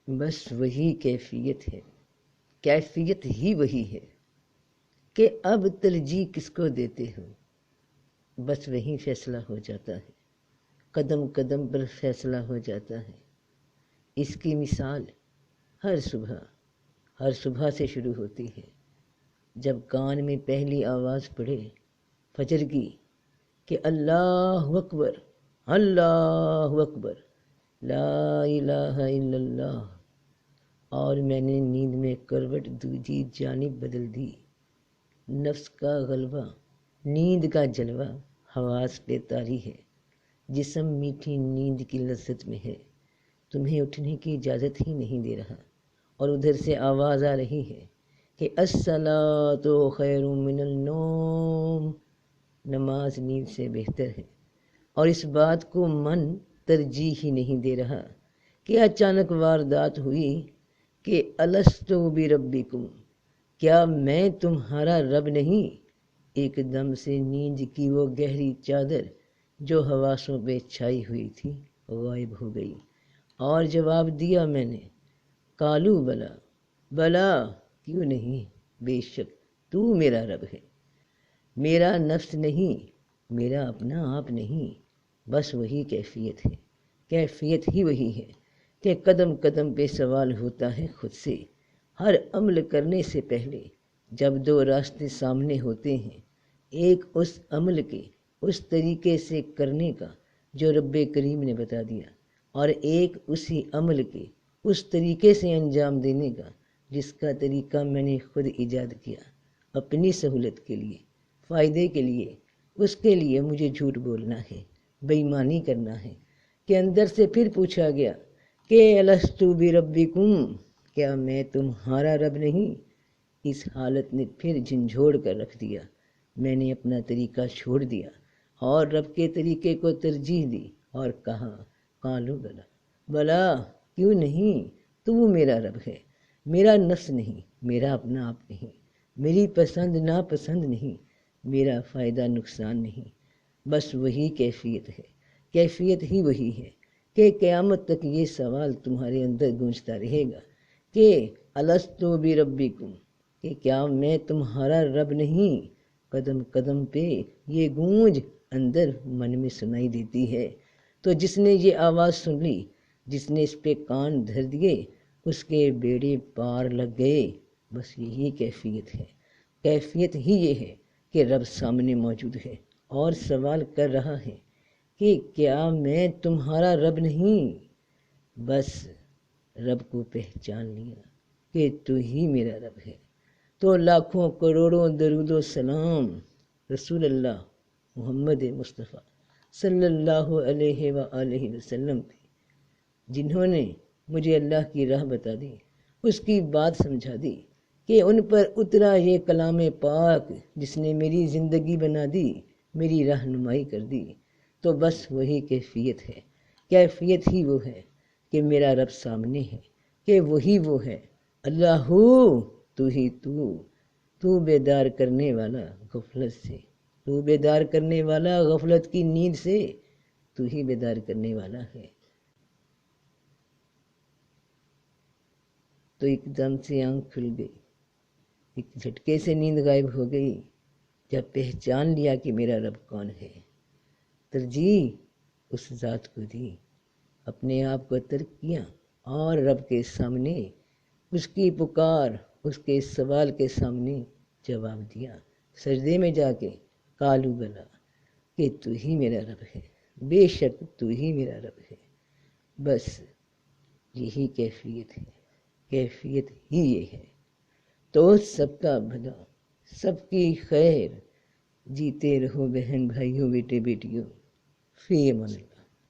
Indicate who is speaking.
Speaker 1: بس وہی کیفیت ہے، کیفیت ہی وہی ہے کہ اب ترجیح کس کو دیتے ہو، بس وہی فیصلہ ہو جاتا ہے، قدم قدم پر فیصلہ ہو جاتا ہے۔ اس کی مثال ہر صبح سے شروع ہوتی ہے، جب کان میں پہلی آواز پڑے فجر کی کہ اللہ اکبر، اللہ اکبر، لا الہ الا اللہ، اور میں نے نیند میں کروٹ دوسری جانب بدل دی۔ نفس کا غلبہ، نیند کا جلوہ حواس پہ طاری ہے، جسم میٹھی نیند کی لذت میں ہے، تمہیں اٹھنے کی اجازت ہی نہیں دے رہا، اور ادھر سے آواز آ رہی ہے کہ الصلاۃ خیر من النوم، نماز نیند سے بہتر ہے، اور اس بات کو من ترجیح ہی نہیں دے رہا کہ اچانک واردات ہوئی کہ الست بربکم، کیا میں تمہارا رب نہیں؟ ایک دم سے نیند کی وہ گہری چادر جو حواسوں پہ چھائی ہوئی تھی غائب ہو گئی، اور جواب دیا میں نے، قالو بلا، بلا کیوں نہیں، بے شک تو میرا رب ہے، میرا نفس نہیں، میرا اپنا آپ نہیں، بس وہی کیفیت ہے، کیفیت ہی وہی ہے کہ قدم قدم پہ سوال ہوتا ہے خود سے، ہر عمل کرنے سے پہلے جب دو راستے سامنے ہوتے ہیں، ایک اس عمل کے اس طریقے سے کرنے کا جو رب کریم نے بتا دیا، اور ایک اسی عمل کے اس طریقے سے انجام دینے کا جس کا طریقہ میں نے خود ایجاد کیا، اپنی سہولت کے لیے، فائدے کے لیے، اس کے لیے مجھے جھوٹ بولنا ہے، بے ایمانی کرنا ہے، کہ اندر سے پھر پوچھا گیا کہ الست بربکم، کیا میں تمہارا رب نہیں؟ اس حالت نے پھر جھنجھوڑ کر رکھ دیا، میں نے اپنا طریقہ چھوڑ دیا اور رب کے طریقے کو ترجیح دی اور کہا، قالو بلا، بلا کیوں نہیں، تو وہ میرا رب ہے، میرا نفس نہیں، میرا اپنا آپ نہیں، میری پسند ناپسند نہیں، میرا فائدہ نقصان نہیں، بس وہی کیفیت ہے، کیفیت ہی وہی ہے کہ قیامت تک یہ سوال تمہارے اندر گونجتا رہے گا کہ الست بربکم، کہ کیا میں تمہارا رب نہیں؟ قدم قدم پہ یہ گونج اندر من میں سنائی دیتی ہے، تو جس نے یہ آواز سن لی، جس نے اس پہ کان دھر دیے، اس کے بیڑے پار لگ گئے، بس یہی کیفیت ہے، کیفیت ہی یہ ہے کہ رب سامنے موجود ہے اور سوال کر رہا ہے کہ کیا میں تمہارا رب نہیں؟ بس رب کو پہچان لیا کہ تو ہی میرا رب ہے، تو لاکھوں کروڑوں درود و سلام رسول اللہ محمد مصطفیٰ صلی اللہ علیہ وآلہ وسلم پہ، جنہوں نے مجھے اللہ کی راہ بتا دی، اس کی بات سمجھا دی، کہ ان پر اترا یہ کلام پاک جس نے میری زندگی بنا دی، میری رہنمائی کر دی، تو بس وہی کیفیت ہے، کیفیت ہی وہ ہے کہ میرا رب سامنے ہے، کہ وہی وہ ہے، اللہ تو ہی تو بیدار کرنے والا غفلت سے، تو بیدار کرنے والا غفلت کی نیند سے، تو ہی بیدار کرنے والا ہے۔ تو ایک دم سے آنکھ کھل گئی، ایک جھٹکے سے نیند غائب ہو گئی، جب پہچان لیا کہ میرا رب کون ہے، ترجیح اس ذات کو دی، اپنے آپ کو ترک کیا اور رب کے سامنے اس کی پکار، اس کے سوال کے سامنے جواب دیا، سجدے میں جا کے قالو بلا، کہ تو ہی میرا رب ہے، بے شک تو ہی میرا رب ہے، بس یہی کیفیت ہے، کیفیت ہی یہ ہے، تو سب کا بھلا، سب کی خیر، جیتے رہو بہن بھائیوں، بیٹے بیٹیوں، فی امان اللہ۔